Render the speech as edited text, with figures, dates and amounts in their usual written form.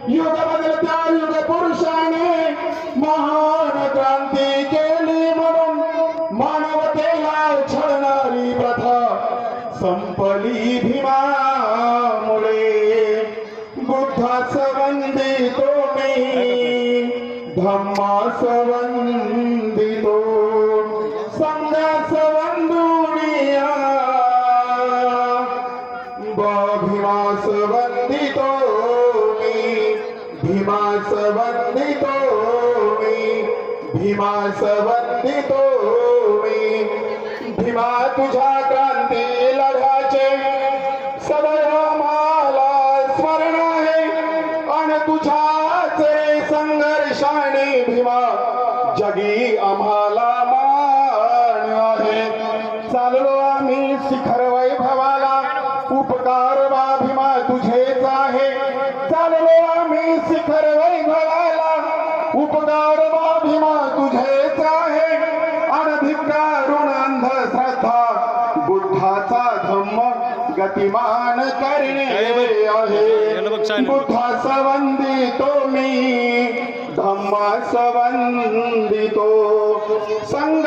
युग बदलत्या युग पुरुषाने महान क्रांती केली म्हणून मानवतेला छळणारी प्रथा संपली भीमामुळे बुद्धास वंदितो मी धम्मास वंदितो संघास वंदुनिया भीमास वंदितो मी भीमास वंदितो मी भीमास वंदितो मी भीमा तुझ्या क्रांती लढ्याचे सदैव मला स्मरण आहे आणि तुझ्याच संघर्षाने भीमा जगी आम्हाला मान आहे चाललो आम्ही शिखर वैभवाला उपकार वा भीमा तुझेच आहे चाललो आम्ही शिखर वैभवाला उपकार वा भीमा तुझेच आहे अनधिकारुण अंधश्रद्धा बुद्धाचा धम्म गतिमान करणे आहे बुद्धास वंदितो मी धम्मास वंदितो संघ